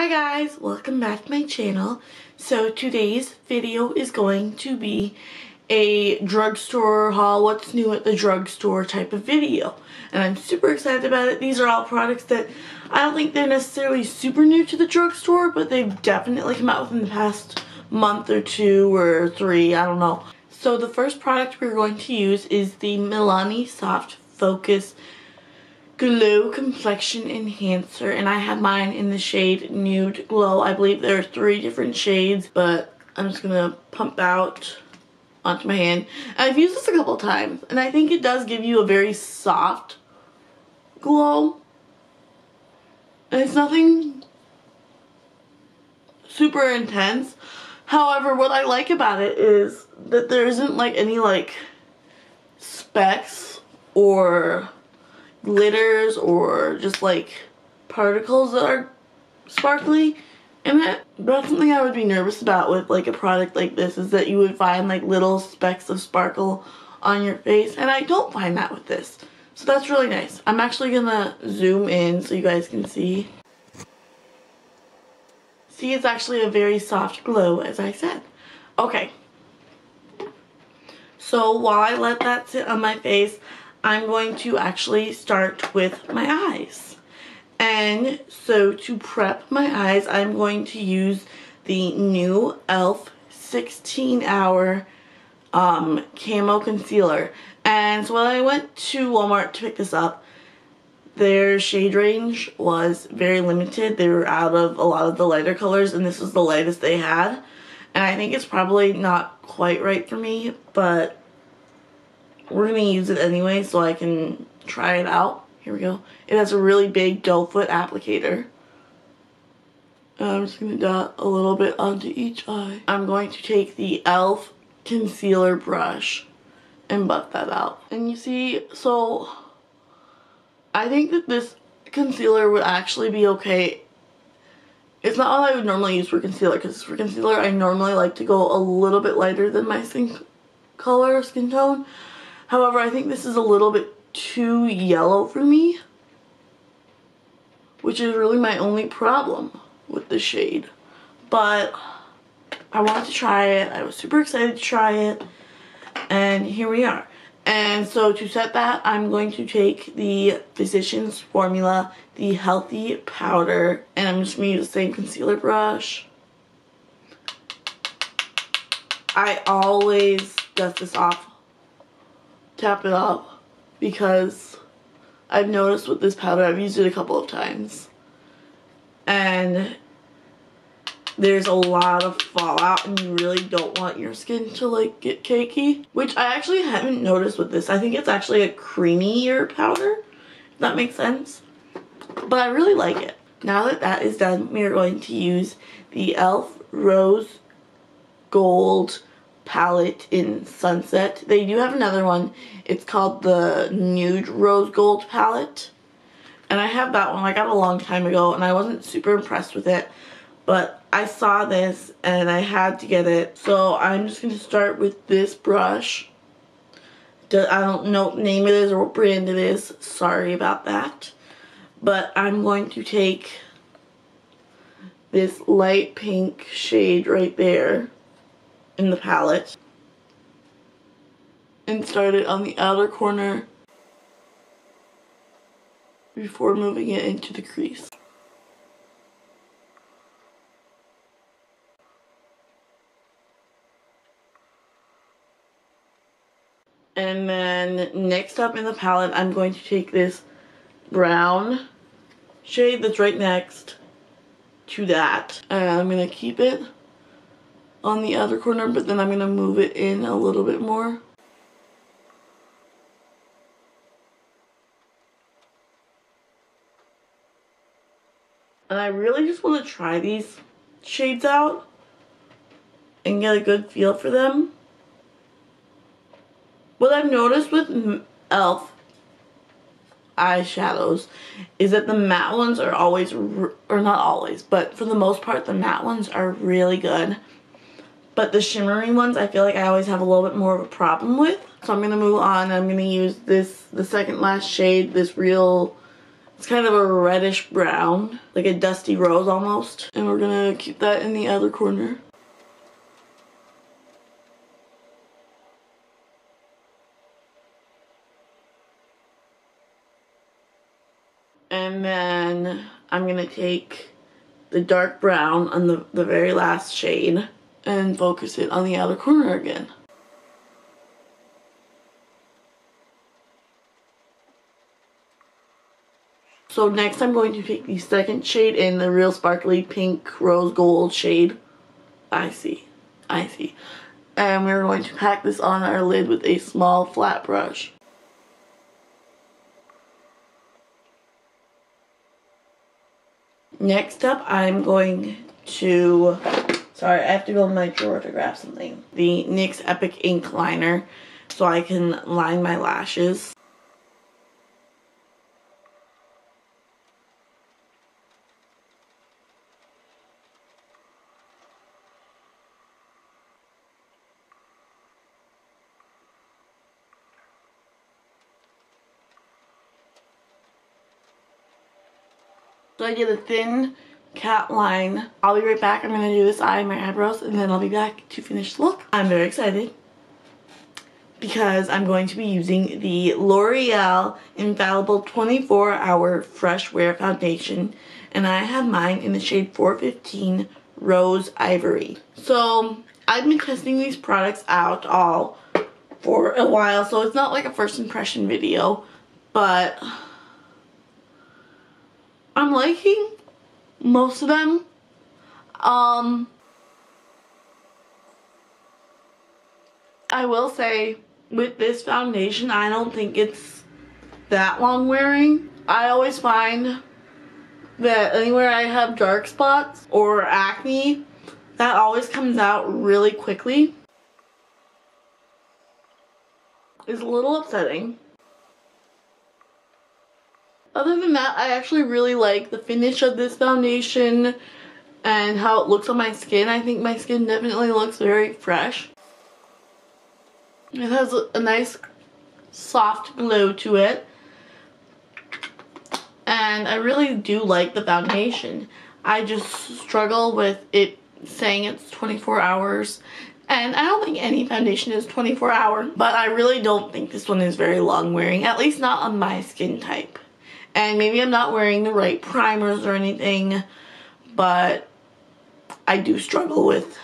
Hi guys, welcome back to my channel. So today's video is going to be a drugstore haul, what's new at the drugstore type of video. And I'm super excited about it. These are all products that I don't think they're necessarily super new to the drugstore, but they've definitely come out within the past month or two or three, I don't know. So the first product we're going to use is the Milani Soft Focus Glow Complexion Enhancer, and I have mine in the shade Nude Glow. I believe there are 3 different shades, but I'm just gonna pump out onto my hand. And I've used this a couple times, and I think it does give you a very soft glow. And it's nothing super intense. However, what I like about it is that there isn't like any like specks or glitters or just like particles that are sparkly in it. That's something I would be nervous about with like a product like this, is that you would find like little specks of sparkle on your face, and I don't find that with this. So that's really nice. I'm actually gonna zoom in so you guys can see. See, it's actually a very soft glow, as I said. Okay. So while I let that sit on my face, I'm going to actually start with my eyes. And so to prep my eyes, I'm going to use the new E.L.F 16-hour camo concealer. And so when I went to Walmart to pick this up, their shade range was very limited. They were out of a lot of the lighter colors, and this was the lightest they had. And I think it's probably not quite right for me, but we're going to use it anyway so I can try it out. Here we go. It has a really big doe foot applicator. And I'm just going to dot a little bit onto each eye. I'm going to take the E.L.F concealer brush and buff that out. And you see, so I think that this concealer would actually be okay. It's not what I would normally use for concealer, because for concealer I normally like to go a little bit lighter than my skin tone. However, I think this is a little bit too yellow for me, which is really my only problem with the shade. But I wanted to try it. I was super excited to try it, and here we are. And so to set that, I'm going to take the Physicians Formula, the Healthy Powder, and I'm just going to use the same concealer brush. I always dust this off, tap it up, because I've noticed with this powder, I've used it a couple of times, and there's a lot of fallout, and you really don't want your skin to like get cakey, which I actually haven't noticed with this. I think it's actually a creamier powder, if that makes sense, but I really like it. Now that that is done, we are going to use the E.L.F Rose Gold palette in Sunset. They do have another one. It's called the Nude Rose Gold palette, and I have that one. I got it a long time ago, and I wasn't super impressed with it, but I saw this and I had to get it. So I'm just going to start with this brush. I don't know what name it is or what brand it is. Sorry about that. But I'm going to take this light pink shade right there in the palette and start it on the outer corner before moving it into the crease. And then next up in the palette, I'm going to take this brown shade that's right next to that, and I'm going to keep it on the outer corner, but then I'm going to move it in a little bit more. And I really just want to try these shades out and get a good feel for them. What I've noticed with E.L.F eyeshadows is that the matte ones are always, or not always, but for the most part the matte ones are really good. But the shimmering ones I feel like I always have a little bit more of a problem with. So I'm going to move on. I'm going to use this, the second last shade, this real It's kind of a reddish brown, like a dusty rose almost. And we're gonna keep that in the other corner. And then I'm gonna take the dark brown on the very last shade and focus it on the outer corner again. So next I'm going to take the second shade in the real sparkly pink rose gold shade. I see. And we're going to pack this on our lid with a small flat brush. Next up, I'm going to, sorry, I have to go in my drawer to grab something. The NYX Epic Ink Liner, so I can line my lashes. So I did a thin cat line. I'll be right back. I'm going to do this eye and my eyebrows, and then I'll be back to finish the look. I'm very excited because I'm going to be using the L'Oreal Infallible 24-Hour Freshwear Foundation, and I have mine in the shade 415 Rose Ivory. So I've been testing these products out all for a while, so it's not like a first impression video, but I'm liking most of them. I will say with this foundation, I don't think it's that long wearing. I always find that anywhere I have dark spots or acne, that always comes out really quickly. It's a little upsetting. Other than that, I actually really like the finish of this foundation and how it looks on my skin. I think my skin definitely looks very fresh. It has a nice soft glow to it. And I really do like the foundation. I just struggle with it saying it's 24 hours. And I don't think any foundation is 24 hour. But I really don't think this one is very long wearing. At least not on my skin type. And maybe I'm not wearing the right primers or anything, but I do struggle with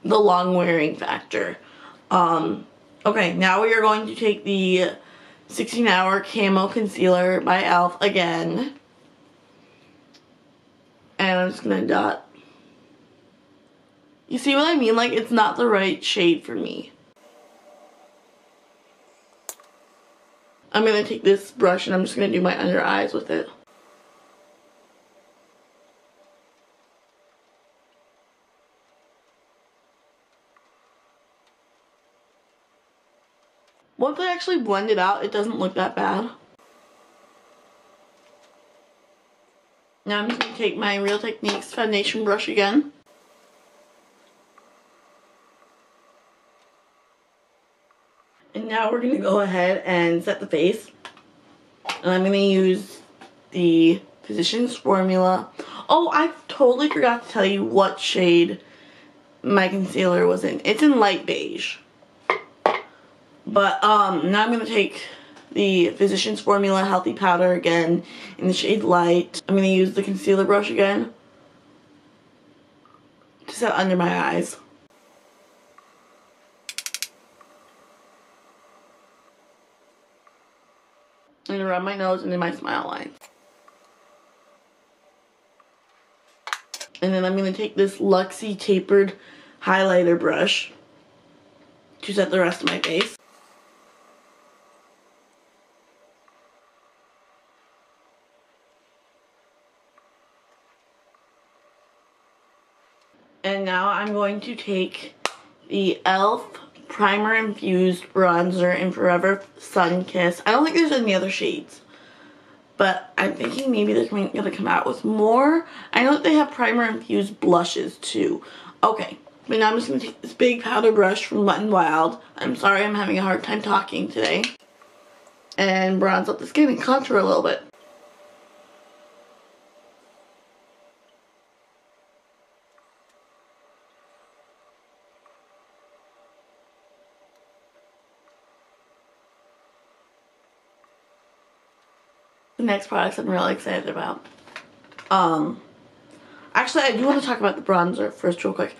the long wearing factor. Okay, now we are going to take the 16-Hour Camo Concealer by E.L.F. again. And I'm just gonna dot. You see what I mean? Like, it's not the right shade for me. I'm going to take this brush and I'm just going to do my under eyes with it. Once I actually blend it out, it doesn't look that bad. Now I'm just going to take my Real Techniques foundation brush again. And now we're going to go ahead and set the face. And I'm going to use the Physicians Formula. Oh, I totally forgot to tell you what shade my concealer was in. It's in light beige. But now I'm going to take the Physicians Formula Healthy Powder again in the shade light. I'm going to use the concealer brush again to set under my eyes. I'm going to rub my nose and then my smile line. And then I'm going to take this Luxie tapered highlighter brush to set the rest of my face. And now I'm going to take the E.L.F. Primer Infused Bronzer in Forever Sunkissed. I don't think there's any other shades, but I'm thinking maybe they're going to come out with more. I know that they have Primer Infused blushes too. Okay, but now I'm just going to take this big powder brush from Wet n Wild. I'm sorry I'm having a hard time talking today. And bronze up the skin and contour a little bit. the next products I'm really excited about. Actually, I do want to talk about the bronzer first real quick.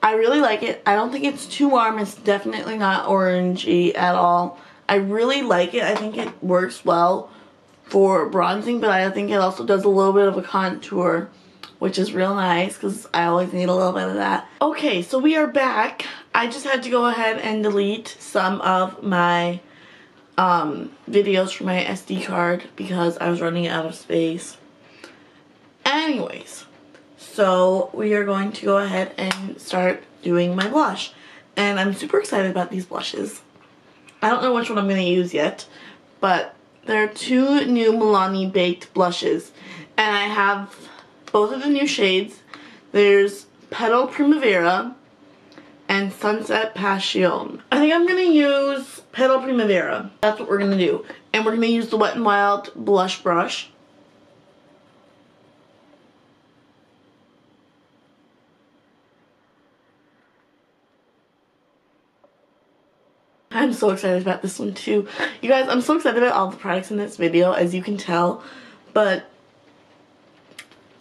I really like it. I don't think it's too warm. It's definitely not orangey at all. I really like it. I think it works well for bronzing, but I think it also does a little bit of a contour, which is real nice because I always need a little bit of that. Okay, so we are back. I just had to go ahead and delete some of my videos from my SD card because I was running out of space. Anyways, so we are going to go ahead and start doing my blush. And I'm super excited about these blushes. I don't know which one I'm going to use yet, but there are two new Milani baked blushes. And I have both of the new shades. There's Petal Primavera and Sunset Passion. I think I'm going to use Petal Primavera. That's what we're going to do. And we're going to use the Wet n Wild blush brush. I'm so excited about this one too. You guys, I'm so excited about all the products in this video, as you can tell. But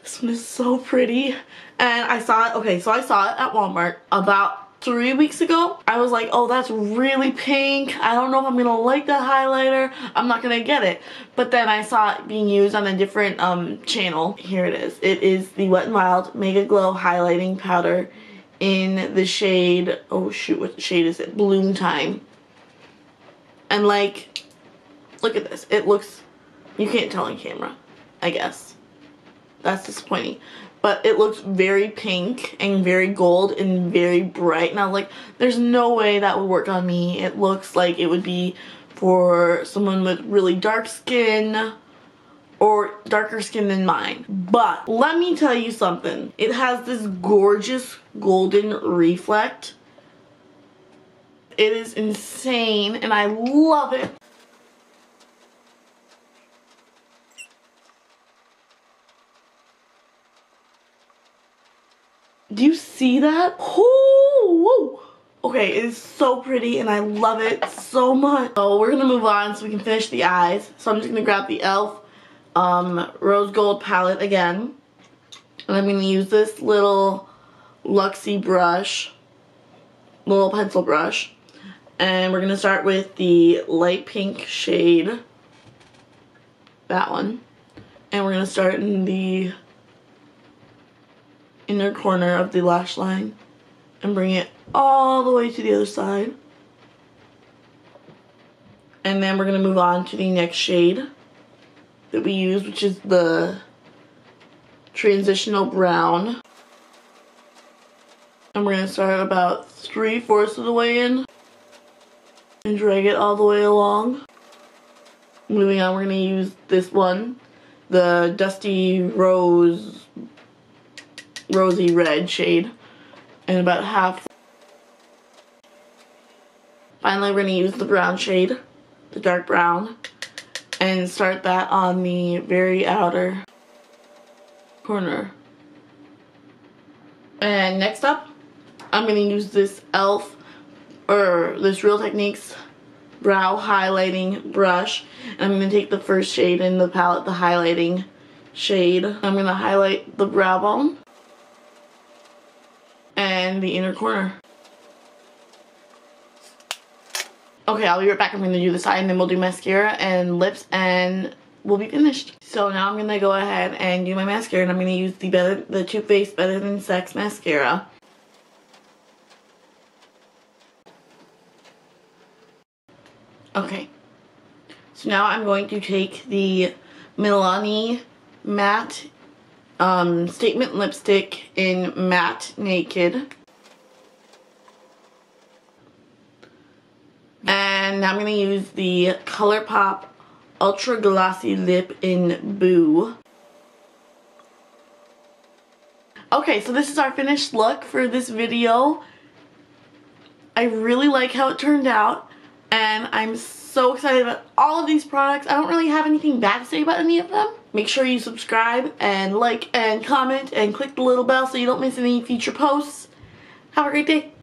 this one is so pretty. And I saw it, okay, so I saw it at Walmart about 3 weeks ago. I was like, oh, that's really pink. I don't know if I'm gonna like that highlighter. I'm not gonna get it. But then I saw it being used on a different channel. Here it is. It is the Wet n Wild Megaglo highlighting powder in the shade, oh shoot, what shade is it? Bloom Time. And like, look at this. It looks, you can't tell on camera, I guess. That's disappointing. But it looks very pink and very gold and very bright. And I was like, there's no way that would work on me. It looks like it would be for someone with really dark skin or darker skin than mine. But let me tell you something. It has this gorgeous golden reflect. It is insane and I love it. Do you see that? Ooh, okay, it is so pretty and I love it so much. So we're gonna move on so we can finish the eyes. So I'm just gonna grab the E.L.F. Rose Gold palette again. And I'm gonna use this little Luxie brush, little pencil brush. And we're gonna start with the light pink shade, that one. And we're gonna start in the inner corner of the lash line and bring it all the way to the other side. And then we're gonna move on to the next shade that we use, which is the transitional brown. And we're gonna start about 3/4 of the way in and drag it all the way along. Moving on, we're gonna use this one, the Dusty Rosy Red shade, and about half. Finally, we're gonna use the brown shade, the dark brown, and start that on the very outer corner. And next up, I'm gonna use this E.L.F. or this Real Techniques brow highlighting brush. And I'm gonna take the first shade in the palette, the highlighting shade. I'm gonna highlight the brow bone and the inner corner. Okay, I'll be right back. I'm gonna do the side and then we'll do mascara and lips and we'll be finished. So now I'm gonna go ahead and do my mascara, and I'm gonna use the Too Faced Better Than Sex mascara. Okay, so now I'm going to take the Milani matte statement lipstick in Matte Naked. And now I'm going to use the ColourPop Ultra Glossy Lip in Boo. Okay, so this is our finished look for this video. I really like how it turned out. And I'm so excited about all of these products. I don't really have anything bad to say about any of them. Make sure you subscribe and like and comment and click the little bell so you don't miss any future posts. Have a great day.